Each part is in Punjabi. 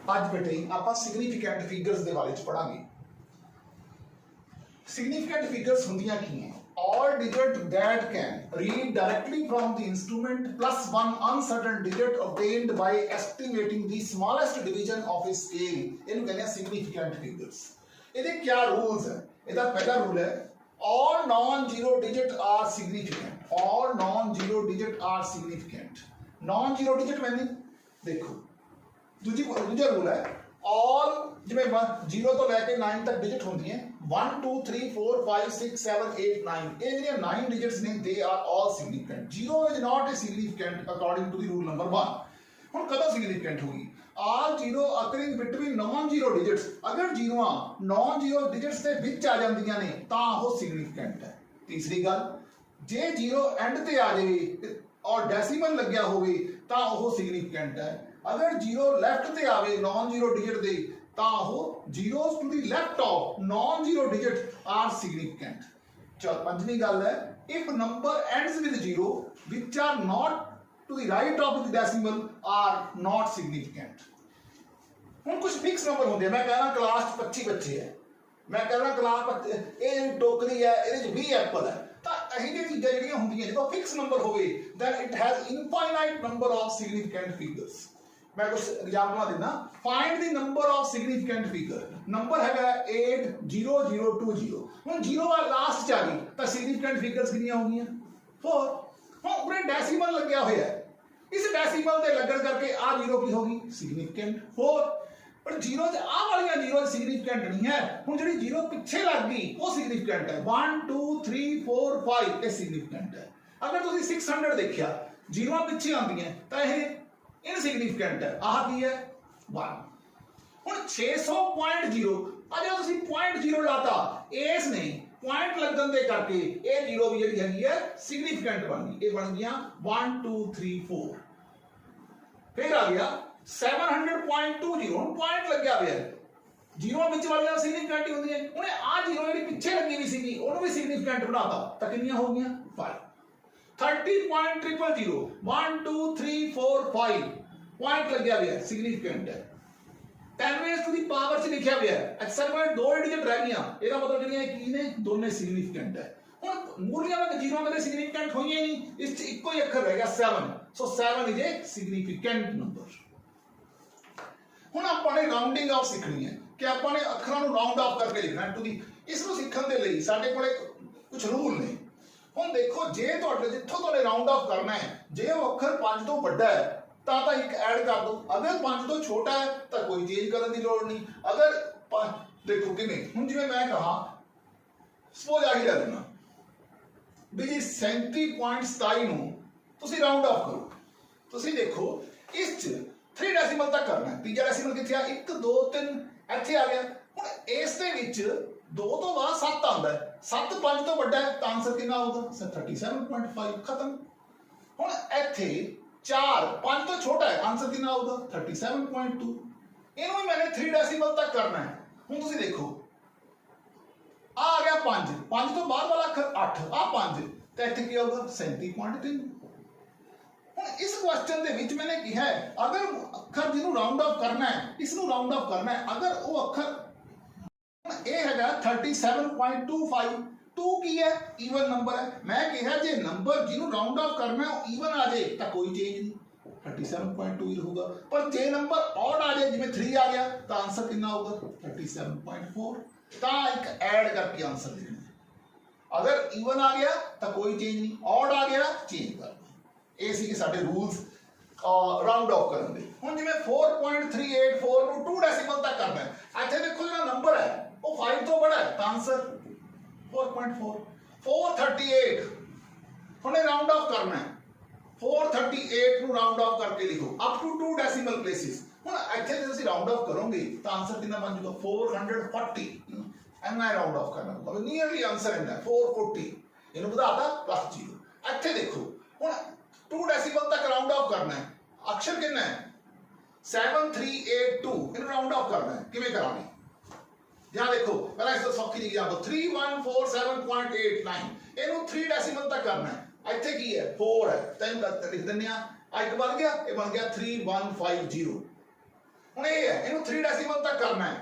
ਅੱਜ ਬੇਟੇ ਆਪਾਂ ਸਿਗਨੀਫੀਕੈਂਟ ਫਿਗਰਸ ਦੇ ਬਾਰੇ ਚ ਪੜਾਂਗੇ। ਸਿਗਨੀਫੀਕੈਂਟ ਫਿਗਰਸ ਹੁੰਦੀਆਂ ਕੀ ਹੈ? All digit that can read directly from the instrument plus one uncertain digit obtained by estimating the smallest division of a scale, ਇਹਨੂੰ ਕਹਿੰਦੇ ਆ significant figures। ਇਹਦੇ क्या rules है? ਇਹਦਾ ਪਹਿਲਾ ਰੂਲ है all non-zero digit are significant। all non-zero digit are significant। non-zero digit मैंने देखो दूजा रूल है all जिवें 0 तो लैके 9 तक डिजिट होंदी है 1 2 3 4 5 6 7 8 9 ये ਜਿਹੜੀਆਂ 9 digits ਨੇ they are all significant। 0 is not a significant according to the rule number 1। ਹੁਣ ਕਦੋਂ significant ਹੋਗੀ? all zero occurring between non-zero digits। अगर जीरोआं non-zero digits ਦੇ ਵਿੱਚ ਆ ਜਾਂਦੀਆਂ ਨੇ ਤਾਂ ਉਹ significant ਹੈ। ਤੀਸਰੀ ਗੱਲ ਜੇ 0 ਐਂਡ ਤੇ ਆ ਜਾਵੇ और डेसिमल लग्या होवे ਤਾਂ ਉਹ significant है। अगर 0 लेफ्ट ते आवे non-zero digit दे ਤਾਂ ਉਹ zeros to the left of non-zero digit are significant। चल पंजवीं गल है if number ends with 0 which are not to the right of the decimal are not significant। ਹੁਣ कुछ फिक्स नंबर होंगे। मैं कहना क्लास 25 बच्चे है, मैं कहना क्लास ये टोकरी है ये 20 एप्पल है ਤਾਂ ਇਹ ਜਿਹੜੀਆਂ ਚੀਜ਼ਾਂ ਜਿਹੜੀਆਂ ਹੁੰਦੀਆਂ ਜਦੋਂ ਫਿਕਸ ਨੰਬਰ ਹੋਵੇ then it has infinite number of significant figures। मैं कुछ एग्जांपल देना। Find the number of significant figure. Number हैगा 80020। ਹੁਣ 0 ਆ ਲਾਸਟ ਚ ਆ ਗਈ ਤਾਂ ਸਿਗਨੀਫੀਕੈਂਟ ਫਿਗਰਸ ਕਿੰਨੀਆਂ ਹੋ ਗਈਆਂ? 4। ਹੁਣ ਉਰੇ ਡੈਸੀਮਲ ਲੱਗਿਆ ਹੋਇਆ ਹੈ, ਇਸ ਡੈਸੀਮਲ ਦੇ ਲੱਗਣ ਕਰਕੇ ਆ 0 ਕੀ ਹੋ ਗਈ? ਸਿਗਨੀਫੀਕੈਂਟ 4। पर 0 च आ वालियां 0 सिग्निफिकेंट नहीं है। हुण जेहड़ी 0 पिछे लग गई वो सिग्निफिकेंट है। 1 2 3 4 5 ये सिग्निफिकेंट है। अगर तुसीं 600 देखिया 0 पिछे आंदियां तां ये इनसिग्निफिकेंट है। आह की है 1। हुण 600.0 आ जो तुसीं 0.0 लाता इस ने पॉइंट लगन दे करके ये 0 भी जेहड़ी हैगी है सिग्निफिकेंट बन गई। ये बन गया 1 2 3 4। फिर आ गया 700.20। ਹੁਣ ਪੁਆਇੰਟ ਲੱਗਿਆ ਹੋਇਆ ਹੈ। 0 ਵਿੱਚ ਵਾਲੀਆਂ ਸਿਗਨੀਫੀਕੈਂਟ ਹੀ ਹੁੰਦੀਆਂ। ਉਹਨੇ ਆ 0 ਜਿਹੜੀ ਪਿੱਛੇ ਲੱਗੀ ਵੀ ਸੀਗੀ ਉਹਨੂੰ ਵੀ ਸਿਗਨੀਫੀਕੈਂਟ ਬਣਾਤਾ ਤਾਂ ਕਿੰਨੀਆਂ ਹੋ ਗਈਆਂ? 5। 30.000 1 2 3 4 5 ਪੁਆਇੰਟ ਲੱਗਿਆ ਹੋਇਆ ਹੈ ਸਿਗਨੀਫੀਕੈਂਟ ਹੈ। 10 ਰੇਜ਼ ਟੂ ਦੀ ਪਾਵਰ ਚ ਲਿਖਿਆ ਹੋਇਆ ਹੈ। ਐਕਸਲ ਪੁਆਇੰਟ ਦੋ ਡਿਜਿਟ ਰਹਿ ਗਈਆਂ ਇਹਦਾ ਮਤਲਬ ਜਿਹੜੀਆਂ ਕੀ ਨੇ ਦੋਨੇ ਸਿਗਨੀਫੀਕੈਂਟ ਹੈ। ਹੁਣ ਮੂਲੀਆਂ ਵਿੱਚ 0 ਕਦੇ ਸਿਗਨੀਫੀਕੈਂਟ ਹੋਈਆਂ ਨਹੀਂ, ਇਸ ਚ ਇੱਕੋ ਹੀ ਅੱਖਰ ਰਹਿ ਗਿਆ 7। ਸੋ 7 ਇਜ਼ ਏ ਸਿਗਨੀਫੀਕੈਂਟ ਨੰਬਰ। ਹੁਣ ਆਪਾਂ ਨੇ ਰਾਉਂਡਿੰਗ ਆਫ ਸਿੱਖਣੀ ਹੈ ਕਿ ਆਪਾਂ ਨੇ ਅੱਖਰਾਂ ਨੂੰ ਰਾਉਂਡ ਆਫ ਕਰਕੇ ਲਿਖਣਾ ਹੈ। ਟੂ ਦੀ ਇਸ ਨੂੰ ਸਿੱਖਣ ਦੇ ਲਈ ਸਾਡੇ ਕੋਲੇ ਕੁਝ ਰੂਲ ਨੇ। ਹੁਣ ਦੇਖੋ ਜੇ ਤੁਹਾਡੇ ਜਿੱਥੋਂ ਤੁਹਾਡੇ ਰਾਉਂਡ ਆਫ ਕਰਨਾ ਹੈ ਜੇ ਉਹ ਅੱਖਰ 5 ਤੋਂ ਵੱਡਾ ਹੈ ਤਾਂ ਇੱਕ ਐਡ ਕਰ ਦਿਓ। ਅਗਰ 5 ਤੋਂ ਛੋਟਾ ਹੈ ਤਾਂ ਕੋਈ ਚੇਂਜ ਕਰਨ ਦੀ ਲੋੜ ਨਹੀਂ। ਅਗਰ ਦੇਖੋ ਕਿਵੇਂ ਹੁਣ ਜਿਵੇਂ ਮੈਂ ਕਹਾ ਸਪੋਜ਼ ਆਹੀ ਲੈ ਲੈਣਾ ਵੀ ਜੀ 37.27 ਨੂੰ ਤੁਸੀਂ ਰਾਉਂਡ ਆਫ ਕਰੋ। ਤੁਸੀਂ ਦੇਖੋ ਇਸ ਚ 3 ਡੈਸੀਮਲ तक करना है। तीजा डैसीमल किथे आ 1 2 3 ਇੱਥੇ ਆ ਗਿਆ। ਹੁਣ ਇਸ ਦੇ ਵਿੱਚ 2 ਤੋਂ ਬਾਅਦ 7 ਆਉਂਦਾ ਹੈ। 7 5 ਤੋਂ ਵੱਡਾ ਹੈ ਤਾਂ ਆਨਸਰ ਕਿੰਨਾ ਆਊਗਾ? 37.5 ਖਤਮ। ਹੁਣ ਇੱਥੇ 4 5 ਤੋਂ ਛੋਟਾ ਹੈ ਆਨਸਰ ਕਿੰਨਾ ਆਊਗਾ? 37.2। ਇਹਨੂੰ ਵੀ मैंने 3 ਡੈਸੀਮਲ तक करना है। ਹੁਣ ਤੁਸੀਂ ਦੇਖੋ ਆ ਗਿਆ 5 5 ਤੋਂ ਬਾਅਦ ਵਾਲਾ ਅੱਖਰ 8 ਆ 5 ਤਾਂ ਇੱਥੇ ਕੀ ਆਊਗਾ? 37.3। इस क्वेश्चन ਦੇ ਵਿੱਚ मैंने कहा है अगर अखर जिन्हों राउंड ऑफ करना है इसनों राउंड ऑफ करना है अगर वो अखर ये हैगा 37.25 2 की है ईवन नंबर है। मैं कहा जे नंबर जिन्हों राउंड ऑफ करना है ईवन आ जाए तो कोई चेंज नहीं 37.2 ही होगा। पर जे नंबर ऑड आ जाए जिवें 3 आ गया तो आंसर कितना होगा? 37.4। तो एक ऐड करके आंसर देना। अगर ईवन आ गया तो कोई चेंज नहीं, ऑड आ गया चेंज कर। ਇਹ ਸੀ ਸਾਡੇ ਰੂਲਸ ਰਾਉਂਡ ਆਫ ਕਰਨ ਦੇ। ਹੁਣ ਜਿਵੇਂ 4.384 ਨੂੰ 2 ਡੈਸੀਮਲ ਤੱਕ ਕਰਨਾ ਹੈ। ਇੱਥੇ ਦੇਖੋ ਜਿਹੜਾ ਨੰਬਰ ਹੈ ਉਹ 5 ਤੋਂ ਬੜਾ ਹੈ ਤਾਂ ਆਨਸਰ 4.4 438। ਹੁਣ ਇਹ ਰਾਉਂਡ ਆਫ ਕਰਨਾ ਹੈ 438 ਨੂੰ ਰਾਉਂਡ ਆਫ ਕਰਕੇ ਲਿਖੋ ਅਪ ਟੂ 2 ਡੈਸੀਮਲ ਪਲੇਸਿਸ। ਹੁਣ ਇੱਥੇ ਜੇ ਤੁਸੀਂ ਰਾਉਂਡ ਆਫ ਕਰੋਗੇ ਤਾਂ ਆਨਸਰ ਕਿੰਨਾ ਬਣ ਜਾਊਗਾ? 440। ਐਨਾ ਰਾਉਂਡ ਆਫ ਕਰਨਾ ਹੋਊਗਾ ਨੀਅਰਲੀ ਆਨਸਰ ਇੰਨਾ 440। ਇਹਨੂੰ ਵਧਾਤਾ +0। ਇੱਥੇ ਦੇਖੋ ਹੁਣ 2 ਡੈਸੀਮਲ तक राउंड ऑफ करना है। अक्षर कितना है? 7382। इन राउंड ऑफ करना है किवें करांगे? यहां देखो पहला इसको सौखी एग्जांपल 3147.89 इनु 3 डेसिमल तक करना है। ਇੱਥੇ ਕੀ है 4 है तो लिख दिंने आ एक बन गया ये बन गया 3150। ਹੁਣ ਇਹ ਹੈ ਇਹਨੂੰ 3 ਡੈਸੀਮਲ तक करना है,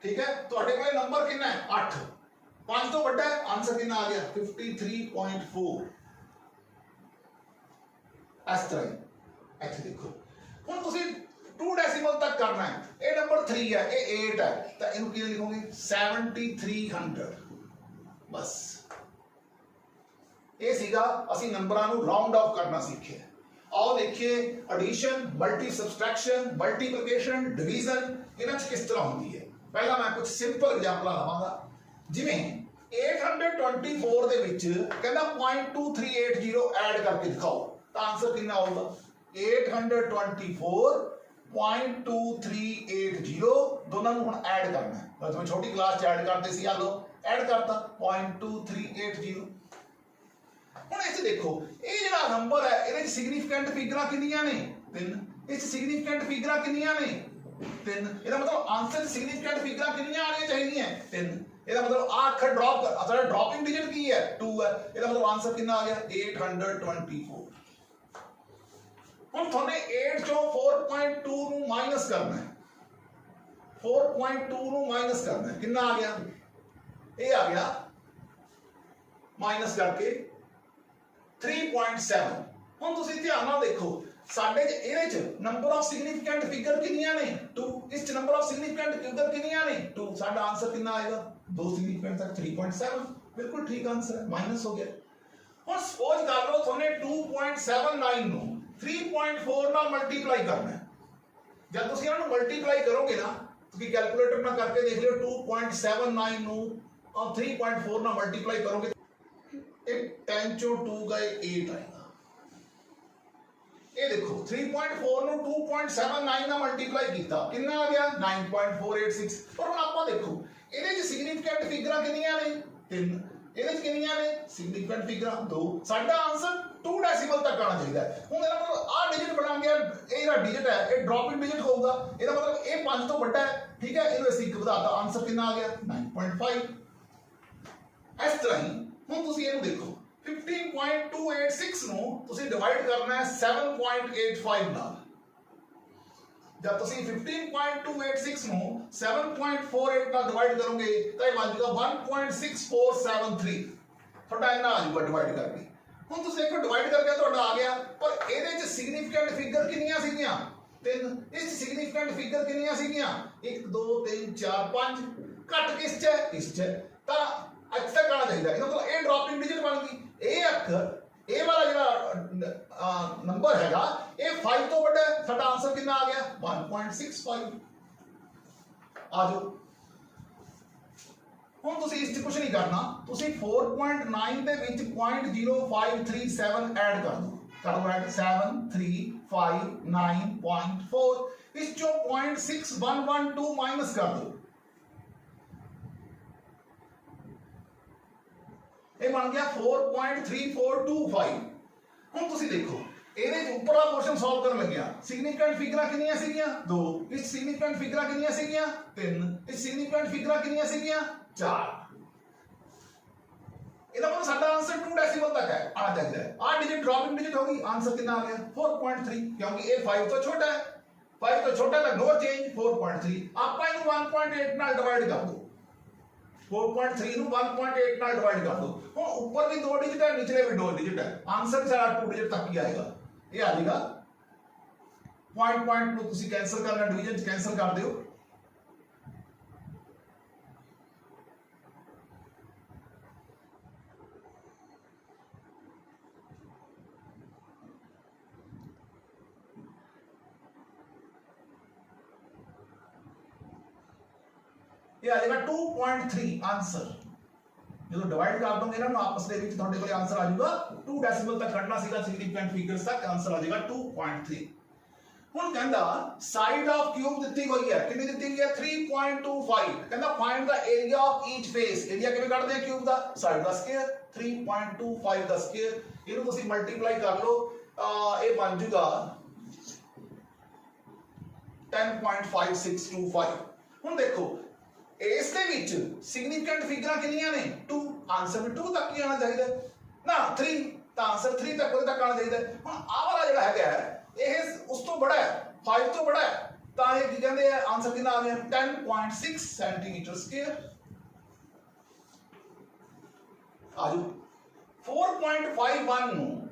ठीक है। ਤੁਹਾਡੇ ਕੋਲੇ ਨੰਬਰ ਕਿੰਨਾ ਹੈ 8, 5 ਤੋਂ ਵੱਡਾ ਹੈ, ਆਨਸਰ ਕਿੰਨਾ ਆ ਗਿਆ 53.4। ਇਸ ਤਰ੍ਹਾਂ ਇੱਥੇ ਦੇਖੋ ਹੁਣ ਤੁਸੀਂ 2 ਡੈਸੀਮਲ तक करना है, ਇਹ ਨੰਬਰ 3 ਹੈ, ਇਹ 8 ਹੈ, ਤਾਂ ਇਹਨੂੰ ਕੀ ਲਿਖੋਗੇ 7300। ਬਸ ਇਹ ਸੀਗਾ ਅਸੀਂ ਨੰਬਰਾਂ ਨੂੰ ਰਾਉਂਡ ਆਫ ਕਰਨਾ ਸਿੱਖਿਆ। आओ देखिए addition, multi subtraction, multiplication, division इन्हां च किस तरह होती है। पहला मैं कुछ सिंपल एग्जांपल लवांगा, जिवें 824 दे विच कहंदा 0.2380 ऐड करके दिखाओ, तो आंसर कितना होगा 824.2380 दोनों को हुण ऐड करना है। तो मैं छोटी क्लास च ऐड करते सी, आ लो ऐड करता 0.2380। ਹੁਣ ਇੱਥੇ ਦੇਖੋ ਇਹ ਜਿਹੜਾ ਨੰਬਰ ਹੈ ਇਹਦੇ ਚ ਸਿਗਨੀਫੀਕੈਂਟ ਫਿਗਰਾਂ ਕਿੰਨੀਆਂ ਨੇ 3, ਇਸ ਸਿਗਨੀਫੀਕੈਂਟ ਫਿਗਰਾਂ ਕਿੰਨੀਆਂ ਨੇ 3, ਇਹਦਾ ਮਤਲਬ ਆਨਸਰ ਸਿਗਨੀਫੀਕੈਂਟ ਫਿਗਰਾਂ ਕਿੰਨੀਆਂ ਆਣੀਆਂ ਚਾਹੀਦੀਆਂ 3। ਇਹਦਾ ਮਤਲਬ ਆ ਅੱਖਰ ਡ੍ਰੌਪ ਕਰ, ਅਸਲ ਡ੍ਰੌਪਿੰਗ ਡਿਜਿਟ ਕੀ ਹੈ 2 ਹੈ, ਇਹਦਾ ਮਤਲਬ ਆਨਸਰ ਕਿੰਨਾ ਆ ਗਿਆ 824। ਹੁਣ ਤੁਹਾਨੇ 8 ਚੋਂ 4.2 ਨੂੰ ਮਾਈਨਸ ਕਰਨਾ ਹੈ, 4.2 ਨੂੰ ਮਾਈਨਸ ਕਰਨਾ ਹੈ, ਕਿੰਨਾ ਆ ਗਿਆ ਇਹ ਆ ਗਿਆ ਮਾਈਨਸ ਕਰਕੇ 3.7। ਹੁਣ ਤੁਸੀਂ ਧਿਆਨ ਨਾਲ ਦੇਖੋ ਸਾਡੇ ਇਹਦੇ ਚ ਨੰਬਰ ਆਫ ਸਿਗਨੀਫੀਕੈਂਟ ਫਿਗਰ ਕਿੰਨੀਆਂ ਨੇ 2, ਇਸ ਚ ਨੰਬਰ ਆਫ ਸਿਗਨੀਫੀਕੈਂਟ ਫਿਗਰ ਕਿੰਨੀਆਂ ਨੇ 2, ਸਾਡਾ ਆਨਸਰ ਕਿੰਨਾ ਆਏਗਾ 2 ਸਿਗਨੀਫੀਕੈਂਟ ਤੱਕ 3.7। ਬਿਲਕੁਲ ਠੀਕ ਆਨਸਰ ਹੈ, ਮਾਈਨਸ ਹੋ ਗਿਆ। ਹੁਣ ਸਪੋਜ਼ ਕਰ ਲਓ ਤੁਹਾਨੂੰ 2.79 ਨੂੰ 3.4 ਨਾਲ ਮਲਟੀਪਲਾਈ ਕਰਨਾ ਹੈ। ਜਦ ਤੁਸੀਂ ਇਹਨਾਂ ਨੂੰ ਮਲਟੀਪਲਾਈ ਕਰੋਗੇ ਨਾ, ਤੁਸੀਂ ਕੈਲਕੂਲੇਟਰ ਨਾਲ ਕਰਕੇ ਦੇਖ ਲਿਓ 2.79 ਨੂੰ 3.4 ਨਾਲ ਮਲਟੀਪਲਾਈ ਕਰੋਗੇ, 10 ਚੋਂ 2 गए 8 आएगा। ये देखो 3.4 ਨੂੰ 2.79 ਨਾਲ ਮਲਟੀਪਲਾਈ ਕੀਤਾ, ਕਿੰਨਾ ਆ ਗਿਆ 9.486। ਪਰ ਹੁਣ ਆਪਾਂ ਦੇਖੋ ਇਹਦੇ ਚ ਸਿਗਨੀਫੀਕੈਂਟ ਫਿਗਰਾਂ ਕਿੰਨੀਆਂ ਨੇ 3, ਇਹਦੇ ਚ ਕਿੰਨੀਆਂ ਨੇ ਸਿਗਨੀਫੀਕੈਂਟ ਫਿਗਰਾਂ 2। ਸਾਡਾ ਆਨਸਰ 2 ਡੈਸੀਮਲ ਤੱਕ ਆਣਾ ਚਾਹੀਦਾ ਹੈ। ਹੁਣ ਇਹਦਾ ਮਤਲਬ ਆ ਡਿਜਿਟ ਬਣਾ ਗਿਆ, ਇਹ ਜਿਹੜਾ ਡਿਜਿਟ ਹੈ ਇਹ ਡ੍ਰੌਪਿੰਗ ਡਿਜਿਟ ਹੋਊਗਾ, ਇਹਦਾ ਮਤਲਬ ਇਹ 5 ਤੋਂ ਵੱਡਾ ਹੈ, ਠੀਕ ਹੈ। ਇਹਨੂੰ ਅਸੀਂ 1 ਵਧਾਤਾ, ਆਨਸਰ ਕਿੰਨਾ ਆ ਗਿਆ 9.5। ਇਸ ਤਰ੍ਹਾਂ ਹੀ ਹੁਣ ਤੁਸੀਂ ਇਹਨੂੰ ਦੇਖੋ 15.286 ਨੂੰ ਤੁਸੀਂ ਡਿਵਾਈਡ ਕਰਨਾ ਹੈ 7.85 ਨਾਲ। जब ਤੁਸੀਂ 15.286 ਨੂੰ 7.48 ਨਾਲ ਡਿਵਾਈਡ ਕਰੋਗੇ ਤਾਂ ਇਹ ਬਣ ਜਾਊਗਾ 1.6473। ਤੁਹਾਡਾ ਇੰਨਾ ਆ ਜਾਊਗਾ ਡਿਵਾਈਡ ਕਰਕੇ। ਹੁਣ ਤੁਸੀਂ ਦੇਖੋ ਡਿਵਾਈਡ ਕਰਕੇ ਤੁਹਾਡਾ ਆ ਗਿਆ, ਪਰ ਇਹਦੇ ਚ ਸਿਗਨੀਫੀਕੈਂਟ ਫਿਗਰ ਕਿੰਨੀਆਂ ਸੀਗੀਆਂ 3, ਇਸ ਸਿਗਨੀਫੀਕੈਂਟ ਫਿਗਰ ਕਿੰਨੀਆਂ ਸੀਗੀਆਂ 1 2 3 4 5, ਘੱਟ ਕਿਸ ਚ ਇਸ ਚ, ਤਾਂ ਇੱਥੇ ਤੱਕ ਆਣਾ ਚਾਹੀਦਾ। ਇਹਦਾ ਮਤਲਬ ਇਹ ਡ੍ਰੌਪਿੰਗ ਡਿਜਿਟ ਬਣ ਗਈ। ਇਹ ਅੱਖਰ ਇਹ ਵਾਲਾ ਜਿਹੜਾ ਨੰਬਰ ਹੈਗਾ ਇਹ 5 ਤੋਂ ਵੱਡਾ ਹੈ, ਸਾਡਾ ਆਨਸਰ ਕਿੰਨਾ ਆ ਗਿਆ 1.65। ਆ ਜਾਓ ਹੁਣ ਤੁਸੀਂ ਇਸ 'ਚ ਕੁਝ ਨਹੀਂ ਕਰਨਾ, ਤੁਸੀਂ 4.9 ਦੇ ਵਿੱਚ 0.0537 ਐਡ ਕਰ ਦਿਓ। ਕਰੋ ਐਡ 7359.4, ਇਸ ਚੋਂ 0.6112 ਮਾਈਨਸ ਕਰ ਦਿਓ, ਇਹ ਬਣ ਗਿਆ 4.3425। ਹੁਣ ਤੁਸੀਂ ਦੇਖੋ ਇਹਦੇ ਉੱਪਰਲਾ ਪੋਰਸ਼ਨ ਸੋਲਵ ਕਰਨ ਲੱਗਿਆ, ਸਿਗਨੀਫੀਕੈਂਟ ਫਿਗਰਾਂ ਕਿੰਨੀਆਂ ਸੀਗੀਆਂ 2, ਇਸ ਸਿਗਨੀਫੀਕੈਂਟ ਫਿਗਰਾਂ ਕਿੰਨੀਆਂ ਸੀਗੀਆਂ 3, ਇਸ ਸਿਗਨੀਫੀਕੈਂਟ ਫਿਗਰਾਂ ਕਿੰਨੀਆਂ ਸੀਗੀਆਂ 4। ਇਹਦਾ ਮਤਲਬ ਸਾਡਾ ਆਨਸਰ 2 ਡੈਸੀਮਲ ਤੱਕ ਹੈ ਆਣਾ ਚਾਹੀਦਾ ਹੈ। ਆ ਡਿਜਿਟ ਡ੍ਰੌਪਿੰਗ ਡਿਜਿਟ ਹੋ ਗਈ, ਆਨਸਰ ਕਿੰਨਾ ਆ ਗਿਆ 4.3, ਕਿਉਂਕਿ ਇਹ 5 ਤੋਂ ਛੋਟਾ ਹੈ, 5 ਤੋਂ ਛੋਟਾ ਤਾਂ ਨੋ ਚੇਂਜ 4.3। ਆਪਾਂ ਇਹਨੂੰ 1.8 ਨਾਲ ਡਿਵਾਈਡ ਕਰ ਦੋ, 4.3 ਨੂੰ 1.8 ਨਾਲ ਡਿਵਾਈਡ ਕਰ ਦੋ। ਹੁਣ ਉੱਪਰ ਵੀ 2 ਡਿਜਿਟ ਹੈ, ਨੀਚਲੇ ਵੀ 2 ਡਿਜਿਟ ਹੈ, ਆਨਸਰ ਸਾਡਾ 2 ਡਿਜਿਟ ਤੱਕ ਹੀ ਆਏਗਾ। ਇਹ ਆ ਜਾਏਗਾ ਪੁਆਇੰਟ ਨੂੰ ਤੁਸੀਂ ਕੈਂਸਲ ਕਰਨਾ, ਡਿवीजन ਚ ਕੈਂਸਲ ਕਰ ਦਿਓ। ये आ जाएगा 2.3 आंसर। जो डिवाइड कर दोगे ना आपस में ਤੁਹਾਡੇ ਕੋਲ ਆਨਸਰ ਆ ਜਾਊਗਾ 2 ਡੈਸੀਮਲ ਤੱਕ ਕੱਢਣਾ ਸੀਗਾ ਸਿਗਨੀਫੀਕੈਂਟ ਫਿਗਰਸ ਤੱਕ, ਆਨਸਰ ਆ ਜਾਏਗਾ 2.3। ਹੁਣ ਕਹਿੰਦਾ ਸਾਈਡ ਆਫ ਕਿਊਬ ਦਿੱਤੀ ਹੋਈ ਹੈ, ਕਿੰਨੀ ਦਿੱਤੀ ਗਈ ਹੈ 3.25। ਕਹਿੰਦਾ find the area of each face. Area ਕਿਵੇਂ ਕੱਢਦੇ ਆ ਕਿਊਬ ਦਾ, ਸਾਈਡ ਦਾ ਸਕੁਅਰ 3.25 ਦਾ ਸਕੁਅਰ, ਇਹਨੂੰ ਤੁਸੀਂ ਮਲਟੀਪਲਾਈ ਕਰ ਲਓ, ਇਹ ਬਣ ਜਾਊਗਾ 10.5625। ਹੁਣ ਦੇਖੋ ਇਸ ਦੇ ਵਿੱਚ ਸਿਗਨੀਫੀਕੈਂਟ ਫਿਗਰਾਂ ਕਿੰਨੀਆਂ ਨੇ 2, ਆਨਸਰ ਵੀ 2 ਤੱਕ ਹੀ ਆਣਾ ਚਾਹੀਦਾ ਨਾ 3, ਤਾਂ ਆਨਸਰ 3 ਤੱਕ ਉਹਦੇ ਤੱਕ ਆਣਾ ਚਾਹੀਦਾ। ਹੁਣ ਆਹ ਵਾਲਾ ਜਿਹੜਾ ਹੈਗਾ ਇਹ ਉਸ ਤੋਂ ਬੜਾ ਹੈ, 5 ਤੋਂ ਬੜਾ ਹੈ, ਤਾਂ ਇਹ ਕੀ ਕਹਿੰਦੇ ਆ ਆਨਸਰ ਕਿੰਨਾ ਆ ਗਿਆ 10.6 ਸੈਂਟੀਮੀਟਰ ਸਕੁਅਰ। ਆਜੋ 4.51 ਨੂੰ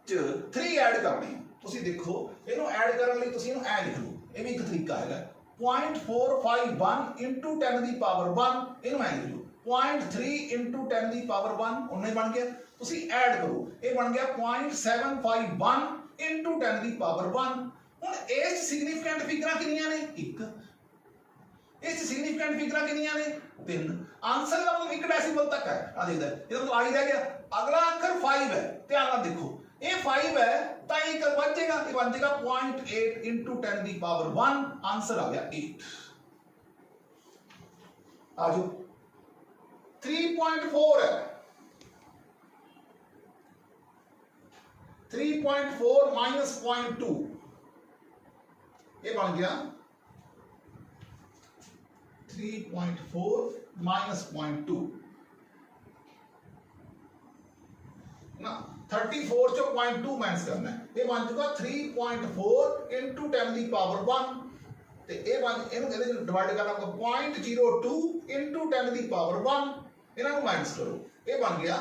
ਚ 3 ਐਡ ਕਰਨੇ। ਤੁਸੀਂ ਦੇਖੋ ਇਹਨੂੰ ਐਡ ਕਰਨ ਲਈ ਤੁਸੀਂ ਇਹਨੂੰ ਐ ਲਿਖ ਲਓ, ਇਹ ਵੀ ਇੱਕ ਤਰੀਕਾ ਹੈਗਾ। 0.451 into 10 ਦੀ ਪਾਵਰ 1 ਇਹਨੂੰ ਐ ਲਿਖ ਲਓ 0.3 into 10 ਦੀ ਪਾਵਰ 1 ਉਹਨੇ ਬਣ ਗਿਆ। ਤੁਸੀਂ ਐਡ ਕਰੋ, ਇਹ ਬਣ ਗਿਆ 0.751 into 10 ਦੀ ਪਾਵਰ 1। ਹੁਣ ਇਸ ਸਿਗਨੀਫੀਕੈਂਟ ਫਿਗਰਾਂ ਕਿੰਨੀਆਂ ਨੇ? ਇੱਕ। ਇਸ ਸਿਗਨੀਫੀਕੈਂਟ ਫਿਗਰਾਂ ਕਿੰਨੀਆਂ ਨੇ? ਤਿੰਨ। ਆਨਸਰ ਦਾ ਮਤਲਬ ਇੱਕ ਡੈਸੀਮਲ ਤੱਕ ਹੈ। ਆ ਦੇਖਦਾ ਇਹਦਾ ਮਤਲਬ ਆਹੀ ਰਹਿ ਗਿਆ। ਅਗਲਾ ਅੱਖਰ 5 ਹੈ, ਧਿਆਨ ਨਾਲ ਦੇਖੋ ਇਹ 5 ਹੈ ਤਾਂ ਇਹ ਬਣ ਜਾਏਗਾ, ਇਹ ਬਣ ਜਾਏਗਾ 0.8 into 10 ਦੀ ਪਾਵਰ 1। ਆਨਸਰ ਆ ਗਿਆ 8। ਆਜੋ 3.4 है, 3.4 माइनस 0.2 ये बन गया 3.4 माइनस 0.2 ना 34 चो 0.2 माइनस करना है। ये बन चुका 3.4 into 10 की पावर 1 ਤੇ ਇਹ ਬਣ ਇਹਨੂੰ ਕਹਿੰਦੇ ਡਿਵਾਈਡ ਕਰਨਾ ਆਪਾਂ 0.02 into 10 ਦੀ ਪਾਵਰ 1 ਇਹਨਾਂ ਨੂੰ ਮਾਈਨਸ ਕਰੋ। ਇਹ ਬਣ ਗਿਆ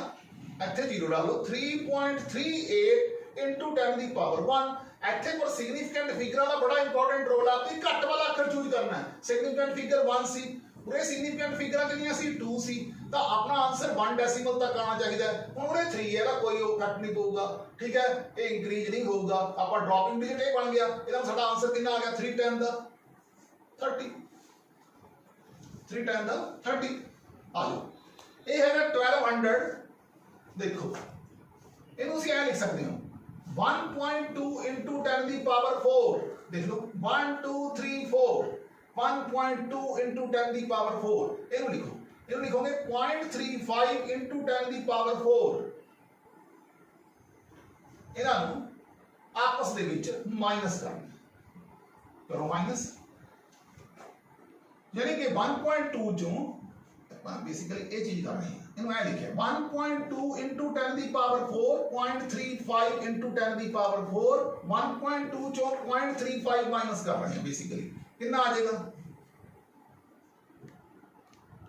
ਇੱਥੇ 0 डालो 3.38 into 10 ਦੀ ਪਾਵਰ 1। ਇੱਥੇ ਪਰ ਸਿਗਨੀਫੀਕੈਂਟ ਫਿਗਰਾਂ ਦਾ ਬੜਾ ਇੰਪੋਰਟੈਂਟ ਰੋਲ ਆ। ਤੁਸੀਂ ਘੱਟ ਵਾਲਾ ਅੱਖਰ ਚੂਜ਼ ਕਰਨਾ ਹੈ। ਸਿਗਨੀਫੀਕੈਂਟ ਫਿਗਰ 1 ਸੀ, ਉਰੇ ਸਿਗਨੀਫੀਕੈਂਟ ਫਿਗਰਾਂ ਕਿੰਨੀਆਂ ਸੀ 2 ਸੀ, ਤਾਂ ਆਪਣਾ ਆਨਸਰ 1 ਡੈਸੀਮਲ ਤੱਕ ਆਣਾ ਚਾਹੀਦਾ ਹੈ। ਹੁਣ ਉਰੇ 3 ਹੈ ਨਾ, ਕੋਈ ਉਹ ਕੱਟ ਨਹੀਂ ਪਊਗਾ, ਠੀਕ ਹੈ, ਇਹ ਇੰਕਰੀਜ਼ ਨਹੀਂ ਹੋਊਗਾ। ਆਪਾਂ ਡ੍ਰੌਪਿੰਗ ਡਿਜਿਟ ਇਹ ਬਣ ਗਿਆ। ਇਹਦਾ ਸਾਡਾ ਆਨਸਰ ਕਿੰਨਾ ਆ ਗਿਆ 3 10 ਦਾ 30, 3 10 ਦਾ 30। ਆ ਜਾਓ ਇਹ ਹੈਗਾ 1200। ਦੇਖੋ ਇਹਨੂੰ ਅਸੀਂ ਐ ਲਿਖ ਸਕਦੇ ਹਾਂ 1.2 into 10 ਦੀ ਪਾਵਰ 4। ਦੇਖ ਲਓ 1 2 3 4 1.2 into 10 ਦੀ ਪਾਵਰ 4। ਇਹਨੂੰ ਲਿਖੋ, ਇਹਨੂੰ ਲਿਖੋਗੇ 0.35 into 10 ਦੀ ਪਾਵਰ 4। ਇਹਨਾਂ ਨੂੰ ਆਪਸ ਦੇ ਵਿੱਚ ਮਾਈਨਸ ਕਰੋ, ਮਾਈਨਸ यानी कि 1.2 चों बेसिकली ये चीज करनी है। इन्होंने ऐ लिखा 1.2 into 10 the power 4 0.35 into 10 the power 4 1.2 चों 0.35 माइनस कर रहे हैं। बेसिकली कितना आ जाएगा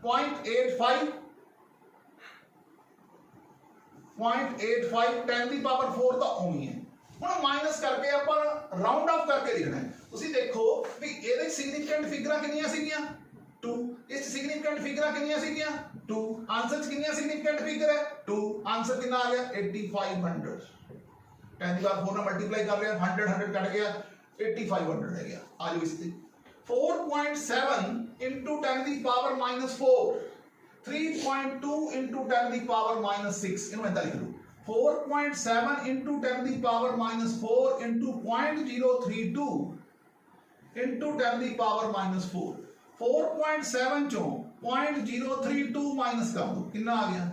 0.85 10 दी पावर 4 ਤਾਂ ਉਵੇਂ ਹੈ। ਹੁਣ ਮਾਈਨਸ ਕਰਕੇ ਆਪਾਂ ਰਾਉਂਡ ਆਫ ਕਰਕੇ ਲਿਖਣਾ ਹੈ। ਤੁਸੀਂ ਦੇਖੋ ਵੀ ਇਹਦੇ ਸਿਗਨੀਫੀਕੈਂਟ ਫਿਗਰਾਂ ਕਿੰਨੀਆਂ ਸੀਗੀਆਂ 2, ਇਸ ਸਿਗਨੀਫੀਕੈਂਟ ਫਿਗਰਾਂ ਕਿੰਨੀਆਂ ਸੀਗੀਆਂ 2। ਆਨਸਰ ਚ ਕਿੰਨੀਆਂ ਸਿਗਨੀਫੀਕੈਂਟ ਫਿਗਰ ਹੈ 2। ਆਨਸਰ ਕਿੰਨਾ ਆ ਗਿਆ 8500। 10 ਦੀ ਪਾਵਰ 4 ਨਾਲ ਮਲਟੀਪਲਾਈ ਕਰ ਲਿਆ 100 100 ਕੱਟ ਗਿਆ 8500 ਹੈ ਗਿਆ। ਆ ਜਾਓ ਇਸ ਤੇ 4.7 into 10 ਦੀ ਪਾਵਰ -4 3.2 into 10 ਦੀ ਪਾਵਰ -6 ਇਹਨੂੰ ਏਦਾਂ ਲਿਖ ਲਓ 4.7 into 10 ਦੀ ਪਾਵਰ -4 into 0.032 into 10 ਦੀ ਪਾਵਰ -4। 4.7 ਚੋਂ 0.032 ਮਾਈਨਸ ਕਰ ਦੋ, ਕਿੰਨਾ ਆ ਗਿਆ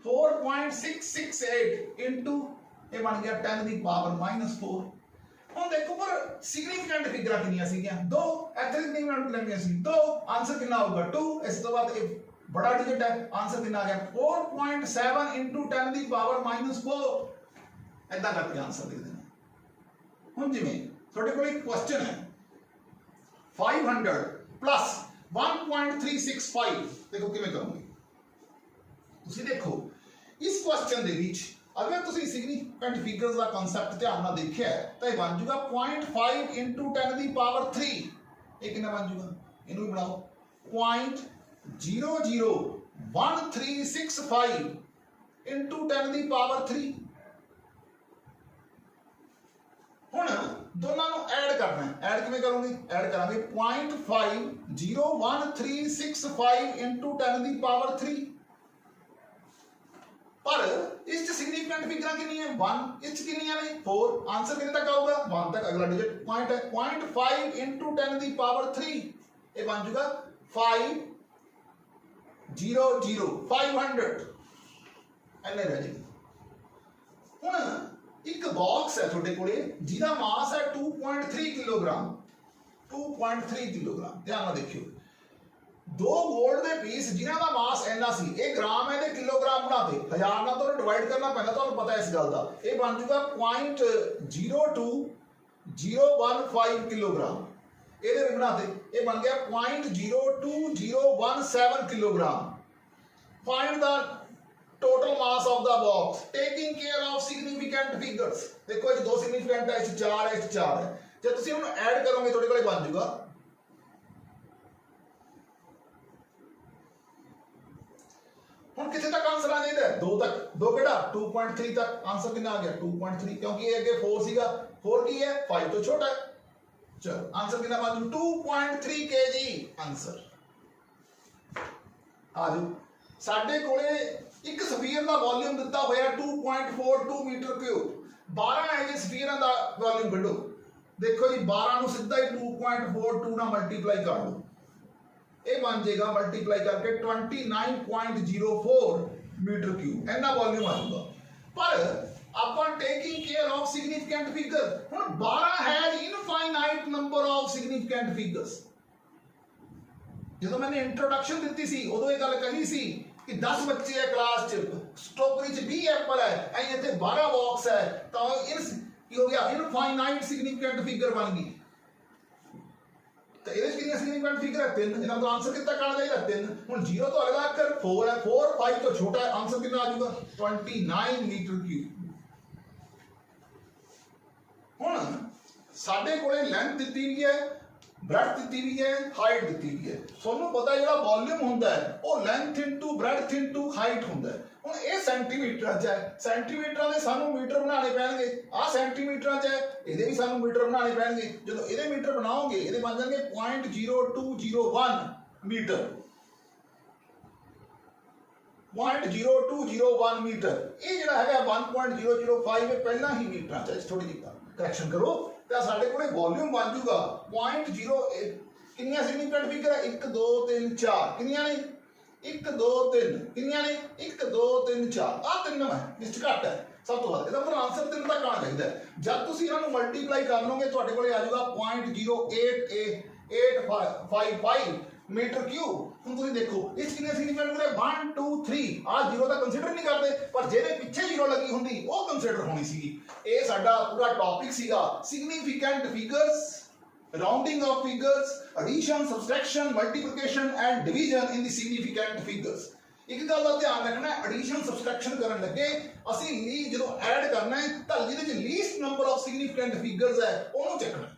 4.668 into ਇਹ ਬਣ ਗਿਆ 10 ਦੀ ਪਾਵਰ -4। ਹੁਣ ਦੇਖੋ ਪਰ ਸਿਗਨੀਫੀਕੈਂਟ ਫਿਗਰਾਂ ਕਿੰਨੀਆਂ ਸੀਗੀਆਂ 2। ਇੱਥੇ ਸਿਗਨੀਫੀਕੈਂਟ ਕਿੰਨੀਆਂ ਸੀ 2। ਆਨਸਰ ਕਿੰਨਾ ਹੋਊਗਾ 2। ਇਸ ਤੋਂ ਬਾਅਦ ਇਹ बड़ा डिजिट है। आंसर कितना आ गया 4.7 into 10 ਦੀ ਪਾਵਰ -4। ऐसा करके आंसर लिख देना। ਹੁਣ ਜਿਵੇਂ ਤੁਹਾਡੇ ਕੋਲ ਇੱਕ ਕੁਐਸਚਨ ਹੈ 500 plus 1.365 ਦੇਖੋ ਕਿਵੇਂ ਕਰੋਗੇ ਤੁਸੀਂ। ਦੇਖੋ ਇਸ ਕੁਐਸਚਨ ਦੇ ਵਿੱਚ अगर तुसी सिग्निफिकेंट फिगर्स का कांसेप्ट ध्यान नाल देखिया तो ये बन जाएगा 0.5 into 10 ਦੀ ਪਾਵਰ 3। ये कितना बन जाएगा इनू भी बनाओ 0.001365 into 10 ਦੀ ਪਾਵਰ 3। ਹੁਣ ਦੋਨਾਂ ਨੂੰ ਐਡ ਕਰਨਾ ਹੈ। ਐਡ ਕਿਵੇਂ ਕਰੋਗੇ ਐਡ ਕਰਾਂਗੇ 0.50135 into 10 ਦੀ ਪਾਵਰ 3। पर इस सिग्निफिकेंट फिगरां कितनी है 1, इस कितनी ने 4। आंसर कितने तक आऊगा 1 तक। अगला डिजिट पॉइंट है 0.5 into 10 दी पावर 3। ये बन जाएगा 500 500 एने रह जाएगी। हुण एक बॉक्स है ਤੁਹਾਡੇ ਕੋਲੇ ਜਿਹਦਾ ਮਾਸ है 2.3 किलोग्राम 2.3 किलोग्राम। ध्यान ਨਾਲ देखियो दो गोल्ड के पीस जिन्हां दा मास इन्ना सी, ये ग्राम है ते किलोग्राम बनाते, 1000 नाल तो डिवाइड करना पैंदा, तुहानूं पता है इस गल दा। ये बन जूगा 0.02015 किलोग्राम, ਇਹਦੇ ਵੀ ਬਣਾਤੇ, ਇਹ ਬਣ ਗਿਆ 0.02017 kilogram. Find the total mass of the box taking care of significant figures. देखो ये दो सिग्निफिकेंट है, इस 4 है, इस 4 है, जब तुम इन्होंने ऐड करोगे थोड़े कोले बन जाएगा। हुण किथे तक आंसर आ जाइए? 2 तक। 2 केड़ा 2.3 तक आंसर कितना आ गया 2.3, क्योंकि ये अगे 4 सीगा, 4 की है 5 तो छोटा है। चलो आंसर कितना बन 2.3 kg आंसर आ जाओ। साडे कोले एक स्फीयर का वॉल्यूम दिता होया 2.42 मीटर क्यूब, 12 है स्फीयर का वॉल्यूम कढो। देखो जी 12 नु सीधा ही 2.42 ना मल्टीप्लाई कर दो, ये बन जाएगा मल्टीप्लाई करके 29.04 मीटर क्यूब, इतना वॉल्यूम आ जाएगा। पर अपन taking care of significant figure, हुण 12 has infinite number of significant figures. जदों मैंने इंट्रोडक्शन दी सी उदों ये गल कही सी कि 10 बच्चे है क्लास च, स्ट्रॉबेरी च 20 एप्पल है, ऐ इत्थे 12 बॉक्स है, तो की हो गया इनफाइनाइट सिग्निफिकेंट फिगर बन गई। तो ये सिग्निफिकेंट फिगर है 3, इनका तो आंसर कितना करना चाहिए 3। हुण 0 तो अलग अक्षर 4 है, 4 5 तो छोटा है, आंसर कितना आ जाएगा 29 मीटर क्यूब। हुण साडे कोले लेंथ दित्ती हुई है, ब्रेड्थ दित्ती हुई है, हाइट दित्ती हुई है। सोनू पता है जो वॉल्यूम हुंदा है वो length into breadth into height हुंदा है। हुण ये सेंटीमीटर च है, सेंटीमीटर दे सानू मीटर बनाने पैणगे, आ सेंटीमीटर च है, इहदे भी सानू मीटर बनाने पैणगे। जदों इहदे मीटर बनाओगे इहदे बन जाणगे 0.0201 मीटर, 0.0201 मीटर। ये जिहड़ा हैगा 1.005 है पहला ही मीटर च, थोड़ी जी करैक्शन करो तो साढ़े को वॉल्यूम बन जूगा 0.0 कितनियां सिग्निफिकेंट फिगर है 1 2 3 4 कितनियां ने 1 2 3 कितनियां ने 1 2 3 4 आ 3 है, लिस्ट घट है सब तो बाद। इसका मतलब आंसर 3 तक आना चाहिए। जब तुम इन्होंने मल्टीप्लाई कर लोगे तो आ जाएगा 0.08855 मीटर क्यूब। हम तुम देखो इस कितने सिग्निफिकेंट फिगर 1 2 3 आ 0 तक कंसीडर नहीं करते, पर जेदे पीछे 0 लगी होंदी वो कंसीडर होनी सी। ये साडा पूरा टॉपिक सीगा significant figures, rounding off figures, addition subtraction multiplication and division in the significant figures. एक गल का ध्यान रखना है, एडिशन सब्सट्रैक्शन करन लगे असीं जो ऐड करना है तो जिहदे least number of significant figures है उहनूं चकना।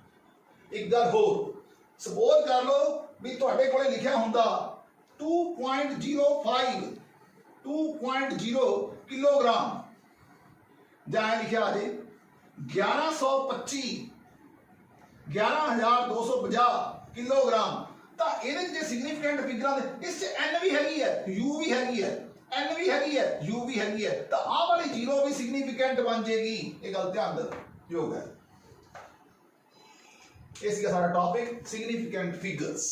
एक गल होर सपोज कर लो भी तुहाडे कोले लिखिया हुंदा 2.0 किलोग्राम, जां लिखिया आ जे 11,250 किलोग्राम, तो ये सिग्निफिकेंट फिगर इस एन भी हैगी है, यू भी हैगी है, एन भी हैगी है, यू भी हैगी है, तो आ वाली 0 भी सिग्निफिकेंट बन जाएगी। ये गल ध्यान योग है। ये सारा टॉपिक सिग्निफिकेंट फिगर्स।